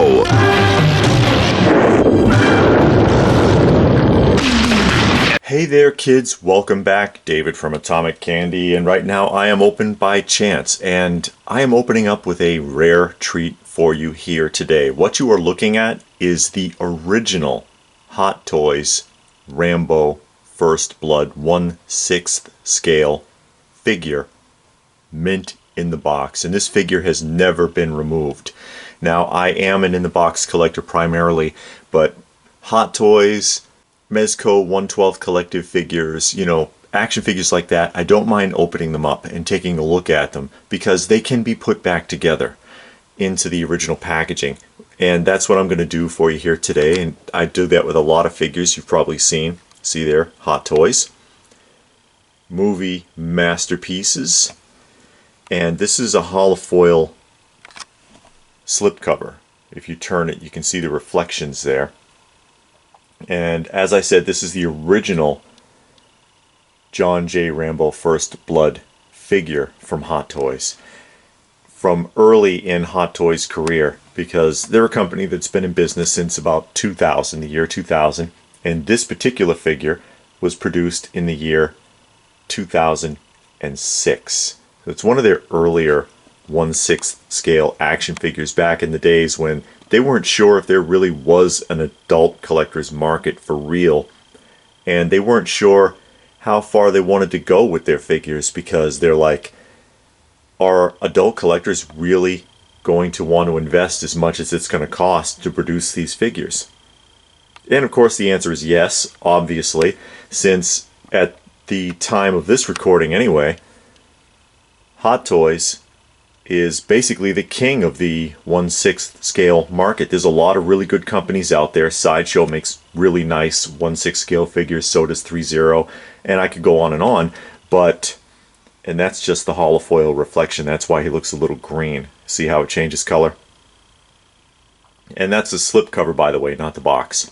Rambo. Hey there kids, welcome back. David from Atomic Candy, and right now I am open by chance, and I am opening up with a rare treat for you here today. What you are looking at is the original Hot Toys Rambo First Blood 1/6 scale figure, mint in the box, and this figure has never been removed. Now, I am an in-the-box collector primarily, but Hot Toys, Mezco 1/12 collective figures, action figures like that, I don't mind opening them up and taking a look at them because they can be put back together into the original packaging. And that's what I'm going to do for you here today, and I do that with a lot of figures you've probably seen. See there, Hot Toys. Movie masterpieces. And this is a holofoil slipcover. If you turn it, you can see the reflections there. And as I said, this is the original John J. Rambo First Blood figure from Hot Toys. From early in Hot Toys' career, because they're a company that's been in business since about 2000, the year 2000. And this particular figure was produced in the year 2006. So it's one of their earlier 1/6 scale action figures back in the days when they weren't sure if there really was an adult collector's market for real, and they weren't sure how far they wanted to go with their figures, because they're like, are adult collectors really going to want to invest as much as it's going to cost to produce these figures? And of course the answer is yes, obviously, since at the time of this recording anyway, Hot Toys is basically the king of the 1/6 scale market. There's a lot of really good companies out there. Sideshow makes really nice 1/6 scale figures, so does 3-0, and I could go on, and that's just the holofoil reflection. That's why he looks a little green. See how it changes color? And that's the slipcover, by the way, not the box.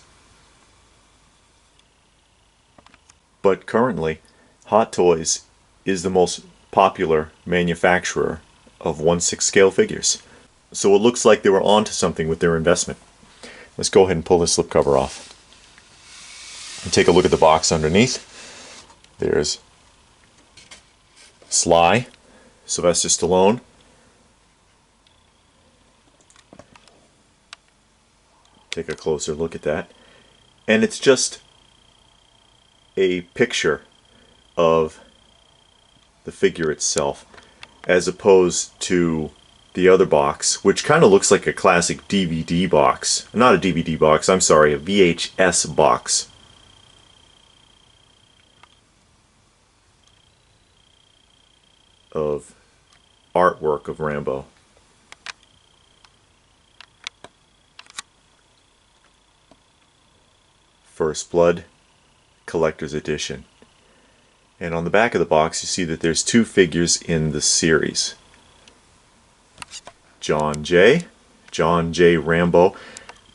But currently, Hot Toys is the most popular manufacturer of 1/6 scale figures. So it looks like they were onto something with their investment. Let's go ahead and pull this slipcover off and take a look at the box underneath. There's Sly, Sylvester Stallone. Take a closer look at that. And it's just a picture of the figure itself, as opposed to the other box, which kind of looks like a classic DVD box. Not a DVD box, I'm sorry, a VHS box. Of artwork of Rambo. First Blood Collector's Edition. And on the back of the box you see that there's two figures in the series. John J. Rambo.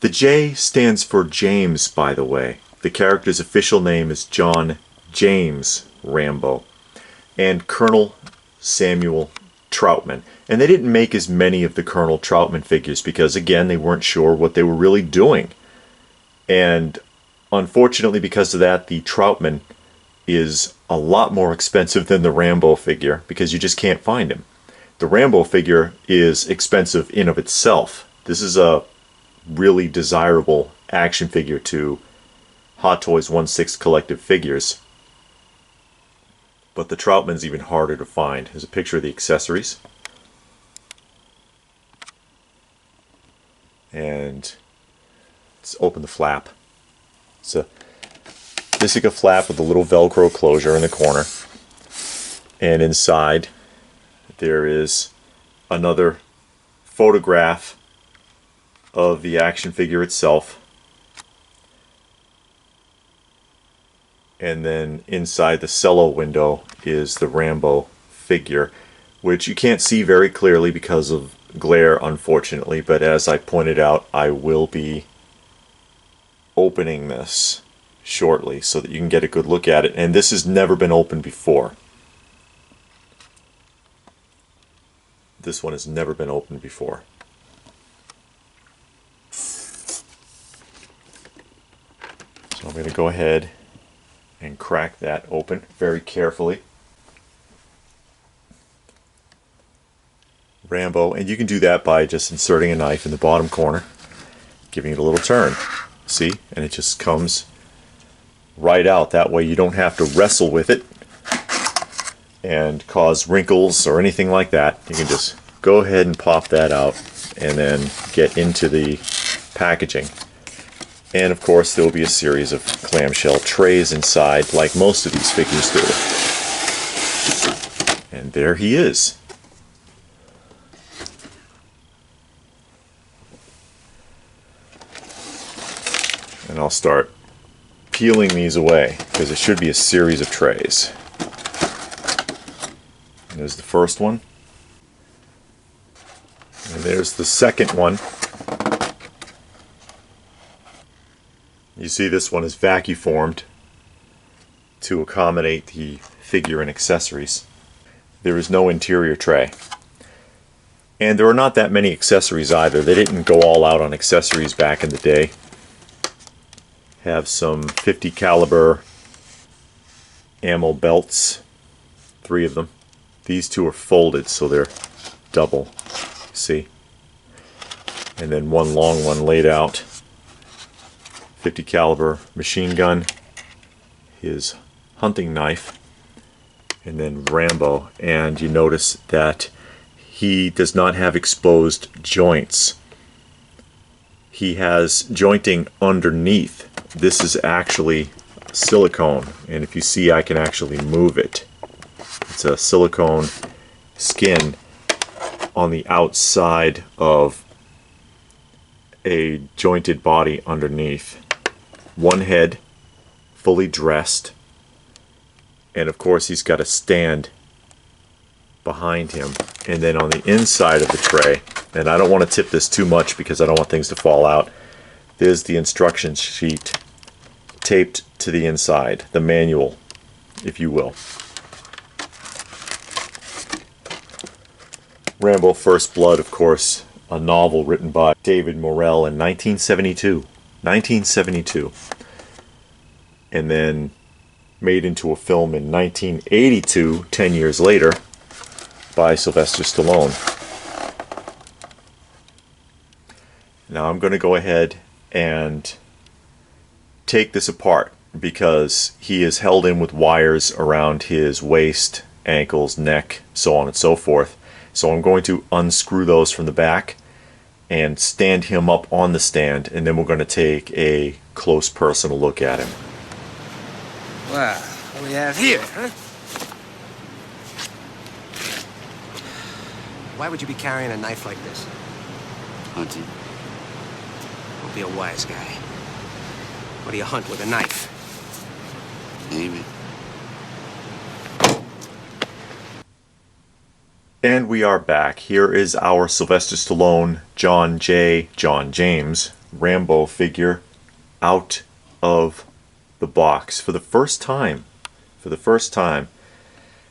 The J stands for James, by the way. The character's official name is John James Rambo. And Colonel Samuel Troutman. And they didn't make as many of the Colonel Troutman figures because, again, they weren't sure what they were really doing. And unfortunately, because of that, the Troutman is a lot more expensive than the Rambo figure because you just can't find him. The Rambo figure is expensive in of itself. This is a really desirable action figure to Hot Toys 1/6 collective figures. But the Troutman's even harder to find. Here's a picture of the accessories. And let's open the flap. It's a Vesica flap with a little Velcro closure in the corner. And inside there is another photograph of the action figure itself. And then inside the cello window is the Rambo figure, which you can't see very clearly because of glare, unfortunately, but as I pointed out, I will be opening this shortly so that you can get a good look at it. And this has never been opened before. This one has never been opened before. I'm going to go ahead and crack that open very carefully. Rambo, and you can do that by just inserting a knife in the bottom corner, giving it a little turn. See? And it just comes right out. That way you don't have to wrestle with it and cause wrinkles or anything like that. You can just go ahead and pop that out and then get into the packaging. And of course there will be a series of clamshell trays inside, like most of these figures do. And there he is. And I'll start peeling these away, because it should be a series of trays. And there's the first one. And there's the second one. You see this one is vacuum formed to accommodate the figure and accessories. There is no interior tray. And there are not that many accessories either. They didn't go all out on accessories back in the day. Have some 50 caliber ammo belts, 3 of them. These 2 are folded, so they're double, see? And then one long one laid out. 50 caliber machine gun, his hunting knife, and then Rambo. And you notice that he does not have exposed joints. He has jointing underneath. This is actually silicone, and if you see, I can actually move it. It's a silicone skin on the outside of a jointed body underneath. One head, fully dressed, and of course he's got a stand behind him. And then on the inside of the tray, and I don't want to tip this too much because I don't want things to fall out, there's the instruction sheet taped to the inside, the manual, if you will. Rambo First Blood, of course, a novel written by David Morrell in 1972. 1972. And then made into a film in 1982, 10 years later, by Sylvester Stallone. Now I'm going to go ahead and take this apart, because he is held in with wires around his waist, ankles, neck, so on and so forth. So I'm going to unscrew those from the back and stand him up on the stand, and then we're going to take a close personal look at him. Well, what do we have here, huh? Why would you be carrying a knife like this? Hunting. Don't be a wise guy. What do you hunt with a knife? Maybe. And we are back. Here is our Sylvester Stallone, John James, Rambo figure out of the box for the first time. For the first time.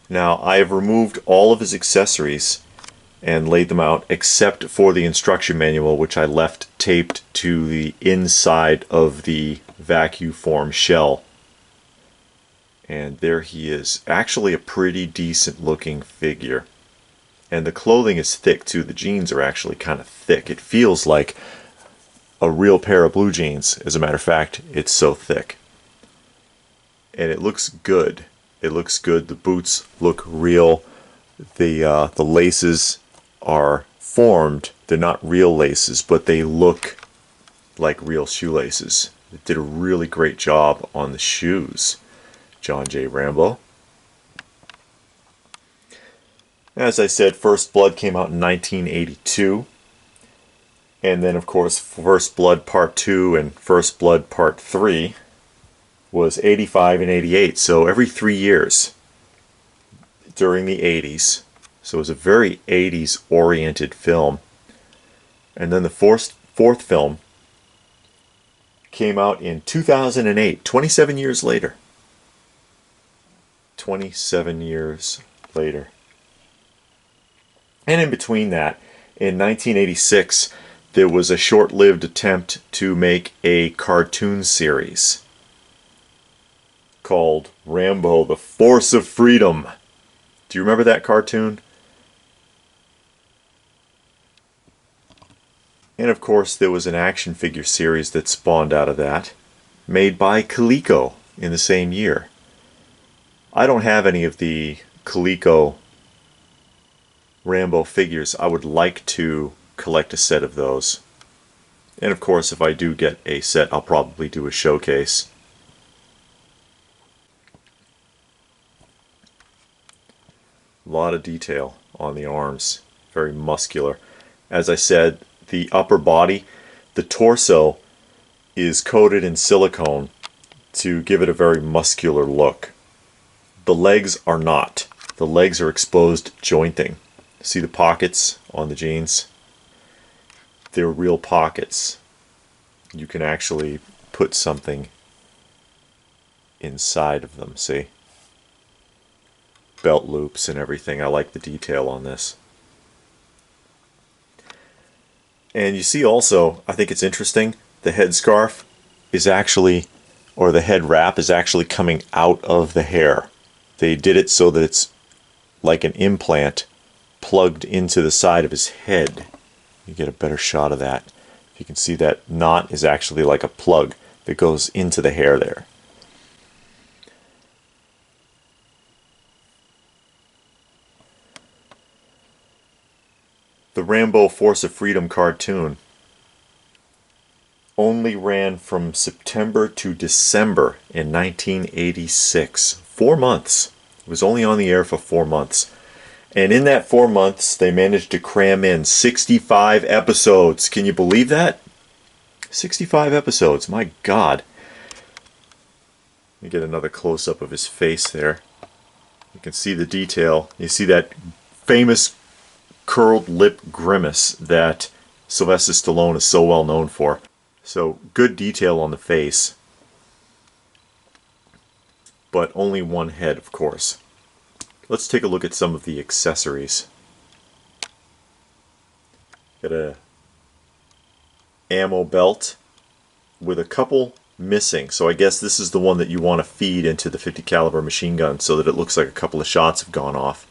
Now, I have removed all of his accessories and laid them out except for the instruction manual, which I left taped to the inside of the vacuum form shell. And there he is. Actually a pretty decent looking figure. And the clothing is thick too. The jeans are actually kind of thick. It feels like a real pair of blue jeans. As a matter of fact, it's so thick. And it looks good. It looks good. The boots look real. The laces are formed. They're not real laces, but they look like real shoelaces. It did a really great job on the shoes. John J. Rambo. As I said, First Blood came out in 1982. And then, of course, First Blood Part 2 and First Blood Part 3 was 85 and 88. So every 3 years during the 80s. So it was a very 80s oriented film. And then the fourth film came out in 2008, 27 years later. 27 years later. And in between that, in 1986, there was a short-lived attempt to make a cartoon series. called Rambo, The Force of Freedom. Do you remember that cartoon? And of course there was an action figure series that spawned out of that, made by Coleco in the same year. I don't have any of the Coleco Rambo figures. I would like to collect a set of those. And of course, if I do get a set, I'll probably do a showcase. A lot of detail on the arms. Very muscular. As I said, the upper body, the torso is coated in silicone to give it a very muscular look. The legs are not. The legs are exposed jointing. See the pockets on the jeans? They're real pockets. You can actually put something inside of them, see? Belt loops and everything. I like the detail on this. And you see also, I think it's interesting, the headscarf is actually, or the head wrap is actually coming out of the hair. They did it so that it's like an implant plugged into the side of his head. You get a better shot of that. You can see that knot is actually like a plug that goes into the hair there. The Rambo Force of Freedom cartoon only ran from September to December in 1986. 4 months. It was only on the air for 4 months. And in that 4 months, they managed to cram in 65 episodes. Can you believe that? 65 episodes. My God. Let me get another close-up of his face there. You can see the detail. You see that famous curled lip grimace that Sylvester Stallone is so well known for. So good detail on the face, but only one head, of course. Let's take a look at some of the accessories. Got a ammo belt with a couple missing, so I guess this is the one that you want to feed into the 50 caliber machine gun so that it looks like a couple of shots have gone off.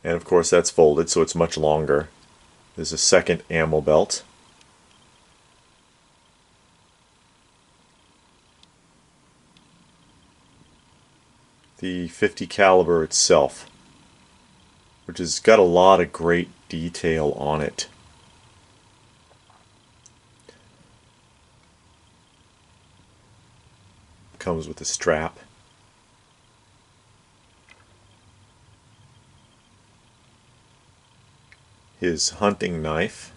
And of course that's folded, so it's much longer. There's a second ammo belt. The 50 caliber itself, which has got a lot of great detail on it. Comes with a strap. His hunting knife.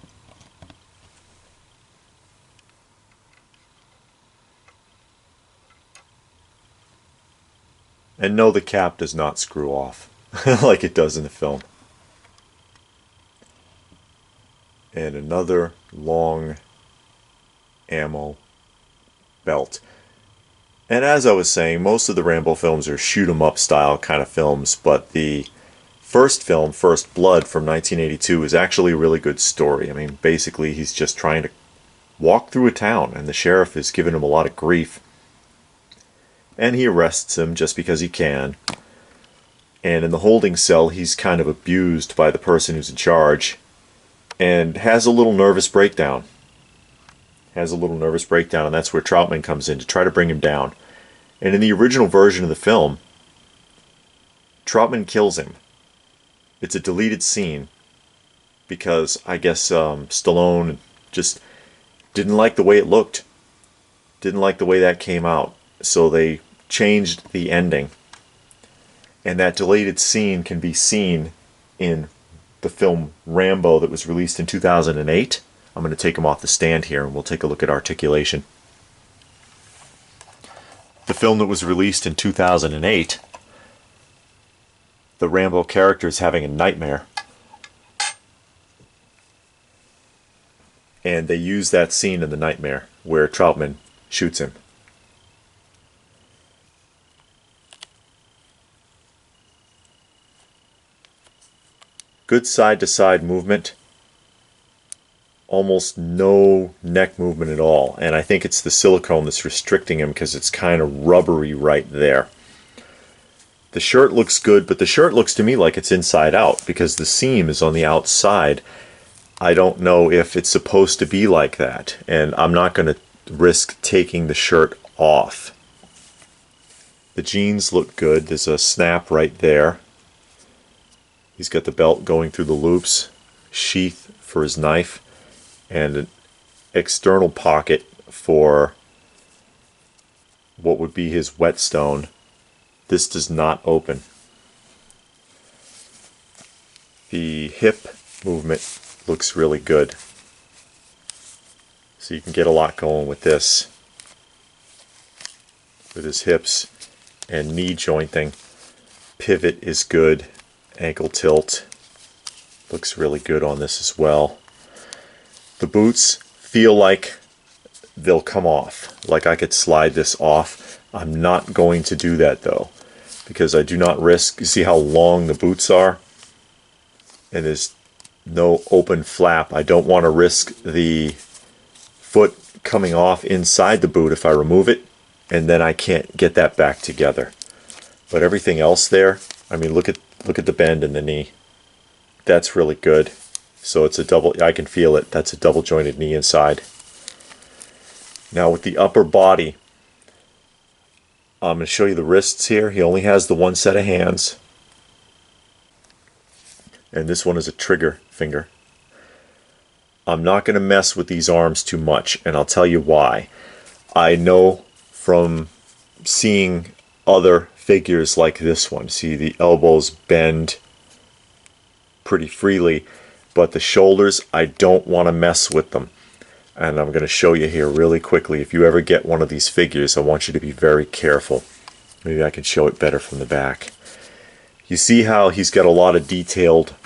And no, the cap does not screw off like it does in the film. And another long ammo belt. And as I was saying, most of the Rambo films are shoot 'em up style kind of films, but the first film, First Blood from 1982, is actually a really good story. I mean, basically he's just trying to walk through a town and the sheriff is giving him a lot of grief. And he arrests him just because he can. And in the holding cell, he's kind of abused by the person who's in charge and has a little nervous breakdown. And that's where Troutman comes in to try to bring him down. And in the original version of the film, Troutman kills him. It's a deleted scene because I guess Stallone just didn't like the way it looked. Didn't like the way that came out. So they changed the ending. And that deleted scene can be seen in the film Rambo that was released in 2008. I'm going to take him off the stand here and we'll take a look at Articulation. The film that was released in 2008, the Rambo character is having a nightmare. And they use that scene in the nightmare where Troutman shoots him. Good side-to-side movement. Almost no neck movement at all. And I think it's the silicone that's restricting him because it's kind of rubbery right there. The shirt looks good, but the shirt looks to me like it's inside out because the seam is on the outside. I don't know if it's supposed to be like that, and I'm not going to risk taking the shirt off. The jeans look good. There's a snap right there. He's got the belt going through the loops, sheath for his knife, and an external pocket for what would be his whetstone. This does not open. The hip movement looks really good. So you can get a lot going with this. With his hips and knee jointing. Pivot is good. Ankle tilt looks really good on this as well. The boots feel like they'll come off. Like I could slide this off. I'm not going to do that though, because I do not risk. You see how long the boots are? And there's no open flap. I don't want to risk the foot coming off inside the boot if I remove it, and then I can't get that back together. But everything else there, I mean, look at the bend in the knee. That's really good. So it's a double, I can feel it. That's a double jointed knee inside. Now with the upper body, I'm going to show you the wrists here. He only has the one set of hands. And this one is a trigger finger. I'm not going to mess with these arms too much, and I'll tell you why. I know from seeing other figures like this one, see the elbows bend pretty freely, but the shoulders, I don't want to mess with them. And I'm going to show you here really quickly. If you ever get one of these figures, I want you to be very careful. Maybe I can show it better from the back. You see how he's got a lot of detailed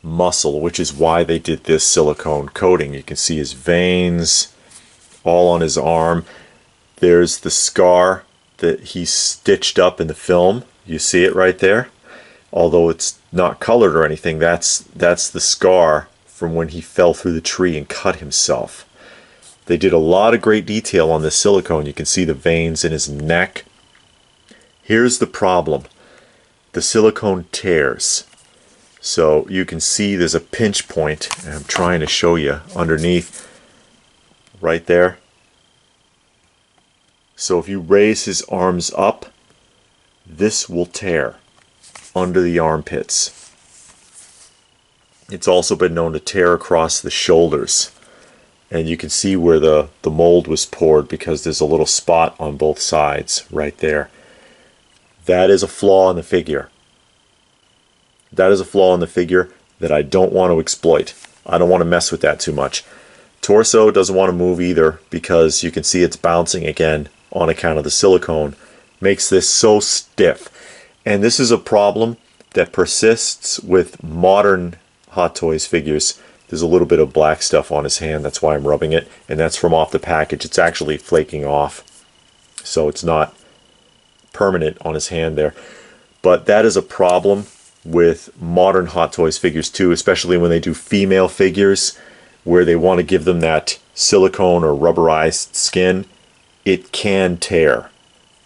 muscle, which is why they did this silicone coating. You can see his veins all on his arm. There's the scar that he stitched up in the film. You see it right there? Although it's not colored or anything, that's the scar from when he fell through the tree and cut himself. They did a lot of great detail on this silicone. You can see the veins in his neck. Here's the problem. The silicone tears. So you can see there's a pinch point, and I'm trying to show you underneath right there. So if you raise his arms up, this will tear under the armpits. It's also been known to tear across the shoulders. And you can see where the mold was poured because there's a little spot on both sides right there. That is a flaw in the figure. That is a flaw in the figure that I don't want to exploit. I don't want to mess with that too much. Torso doesn't want to move either because you can see it's bouncing again on account of the silicone. Makes this so stiff. And this is a problem that persists with modern Hot Toys figures. There's a little bit of black stuff on his hand. That's why I'm rubbing it. And that's from off the package. It's actually flaking off. So it's not permanent on his hand there. But that is a problem with modern Hot Toys figures too, especially when they do female figures where they want to give them that silicone or rubberized skin. It can tear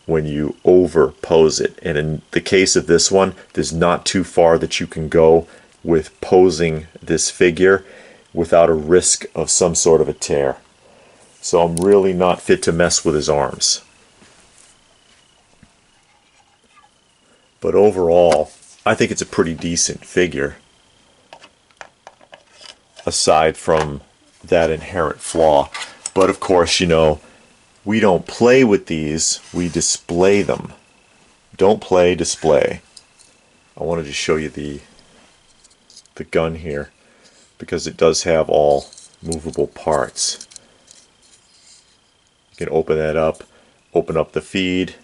when you over pose it. And in the case of this one, there's not too far that you can go with posing this figure without a risk of some sort of a tear. So I'm really not fit to mess with his arms. But overall, I think it's a pretty decent figure, aside from that inherent flaw. But of course, you know, we don't play with these, we display them. Don't play, display. I wanted to show you the gun here because it does have all movable parts. You can open that up, open up the feed.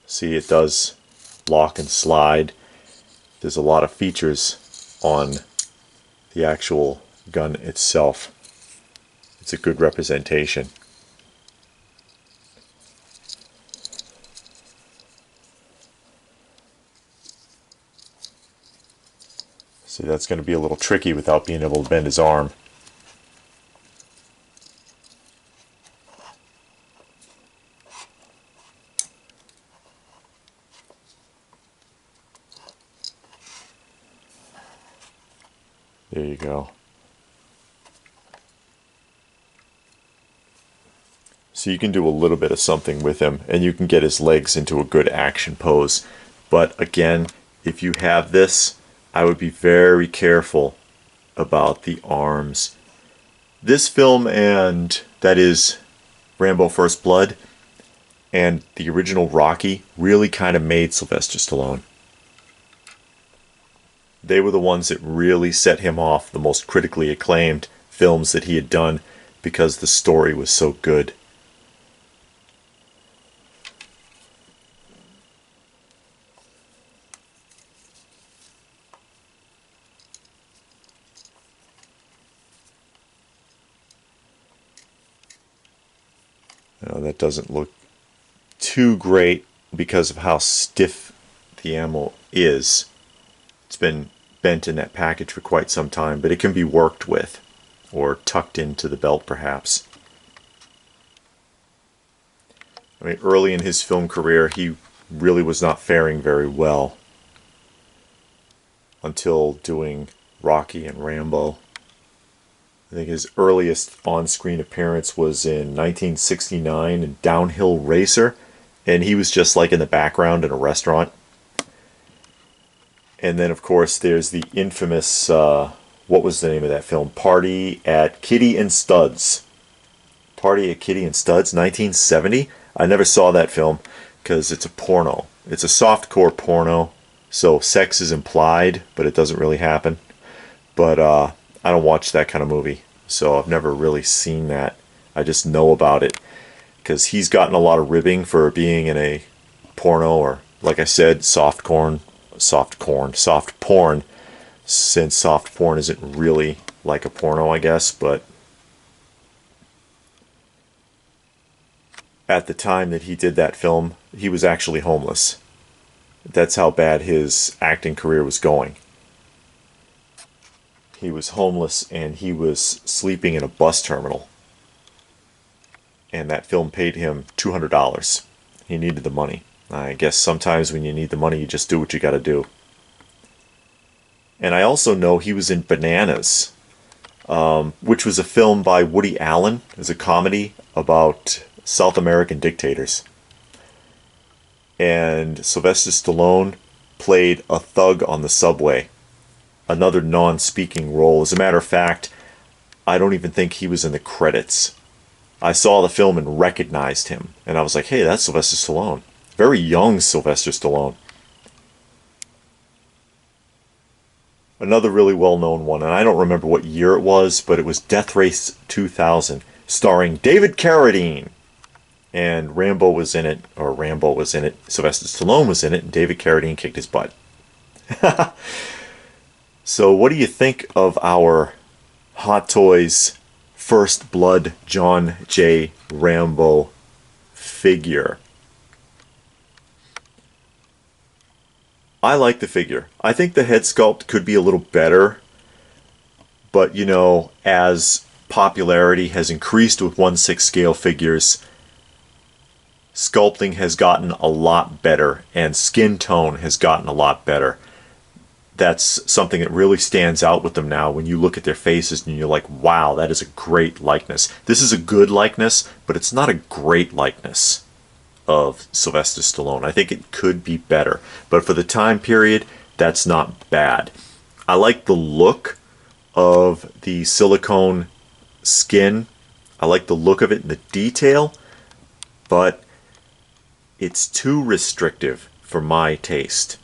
See, it does lock and slide. There's a lot of features on the actual gun itself. It's a good representation. See, that's going to be a little tricky without being able to bend his arm. There you go. So you can do a little bit of something with him, and you can get his legs into a good action pose. But again, if you have this, I would be very careful about the arms. This film, and that is Rambo First Blood, and the original Rocky, really kind of made Sylvester Stallone. They were the ones that really set him off the most critically acclaimed films that he had done because the story was so good. Now, that doesn't look too great because of how stiff the ammo is. It's been bent in that package for quite some time, but it can be worked with or tucked into the belt perhaps. I mean, early in his film career, he really was not faring very well until doing Rocky and Rambo. I think his earliest on-screen appearance was in 1969 in Downhill Racer, and he was just like in the background in a restaurant. And then, of course, there's the infamous, what was the name of that film? Party at Kitty and Studs. Party at Kitty and Studs, 1970. I never saw that film because it's a porno. It's a softcore porno, so sex is implied, but it doesn't really happen. But I don't watch that kind of movie, so I've never really seen that. I just know about it because he's gotten a lot of ribbing for being in a porno, or like I said, soft porn, since soft porn isn't really like a porno, I guess. But at the time that he did that film, he was actually homeless. That's how bad his acting career was going. He was homeless and he was sleeping in a bus terminal. And that film paid him $200. He needed the money. I guess sometimes when you need the money, you just do what you got to do. And I also know he was in Bananas, which was a film by Woody Allen. It was a comedy about South American dictators. And Sylvester Stallone played a thug on the subway. Another non-speaking role. As a matter of fact, I don't even think he was in the credits. I saw the film and recognized him. And I was like, hey, that's Sylvester Stallone. Very young Sylvester Stallone. Another really well-known one, and I don't remember what year it was, but it was Death Race 2000, starring David Carradine. And Rambo was in it, Sylvester Stallone was in it, and David Carradine kicked his butt. So what do you think of our Hot Toys First Blood John J. Rambo figure? I like the figure. I think the head sculpt could be a little better, but you know, as popularity has increased with 1/6 scale figures, sculpting has gotten a lot better and skin tone has gotten a lot better. That's something that really stands out with them now when you look at their faces and you're like, wow, that is a great likeness. This is a good likeness, but it's not a great likeness of Sylvester Stallone. I think it could be better, but for the time period, that's not bad. I like the look of the silicone skin. I like the look of it and the detail, but it's too restrictive for my taste.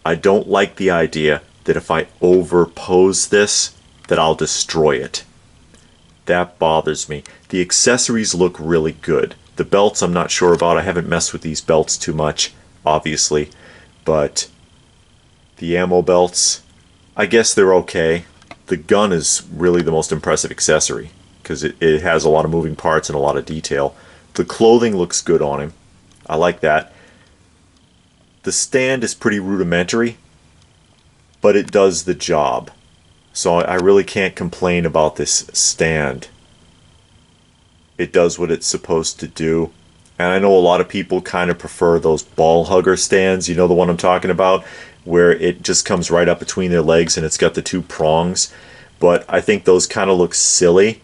I don't like the idea that if I overpose this, that I'll destroy it. That bothers me. The accessories look really good. The belts I'm not sure about. I haven't messed with these belts too much, obviously. But the ammo belts, I guess they're okay. The gun is really the most impressive accessory because it has a lot of moving parts and a lot of detail. The clothing looks good on him. I like that. The stand is pretty rudimentary, but it does the job. So I really can't complain about this stand. It does what it's supposed to do. And I know a lot of people kind of prefer those ball hugger stands, you know the one I'm talking about, where it just comes right up between their legs and it's got the two prongs. But I think those kind of look silly.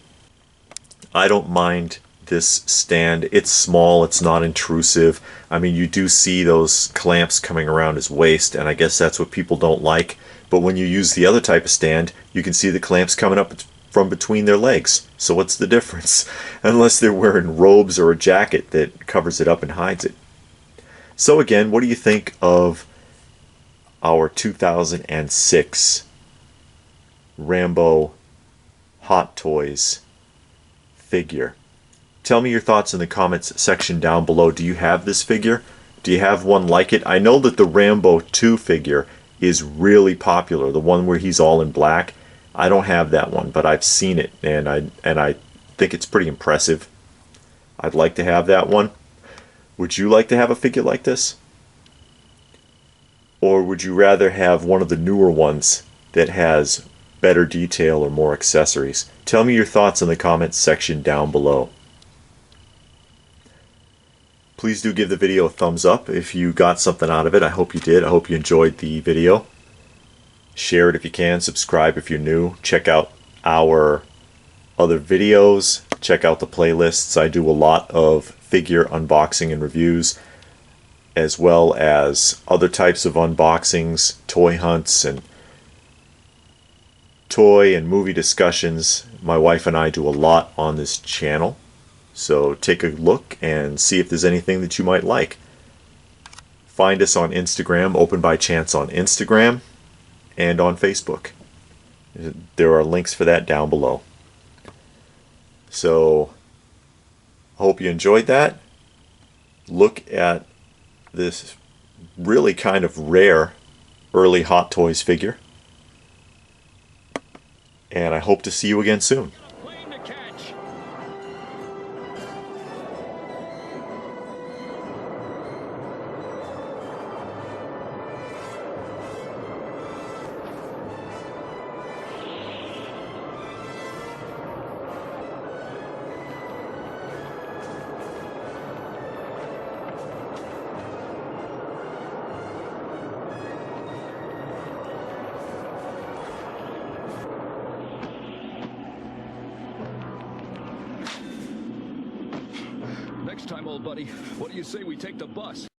I don't mind this stand. It's small, it's not intrusive. I mean, you do see those clamps coming around his waist, and I guess that's what people don't like. But when you use the other type of stand, you can see the clamps coming up from between their legs. So what's the difference? Unless they're wearing robes or a jacket that covers it up and hides it. So again, what do you think of our 2006 Rambo Hot Toys figure? Tell me your thoughts in the comments section down below. Do you have this figure? Do you have one like it? I know that the Rambo 2 figure is really popular, the one where he's all in black. I don't have that one, but I've seen it, and I think it's pretty impressive. I'd like to have that one. Would you like to have a figure like this? Or would you rather have one of the newer ones that has better detail or more accessories? Tell me your thoughts in the comments section down below. Please do give the video a thumbs up if you got something out of it. I hope you did. I hope you enjoyed the video. Share it if you can. Subscribe if you're new. Check out our other videos. Check out the playlists. I do a lot of figure unboxing and reviews, as well as other types of unboxings, toy hunts, and toy and movie discussions. My wife and I do a lot on this channel. So take a look and see if there's anything that you might like. Find us on Instagram, Open by Chance on Instagram, and on Facebook. There are links for that down below. So, hope you enjoyed that. Look at this really kind of rare early Hot Toys figure. And I hope to see you again soon. Next time, old buddy, what do you say we take the bus?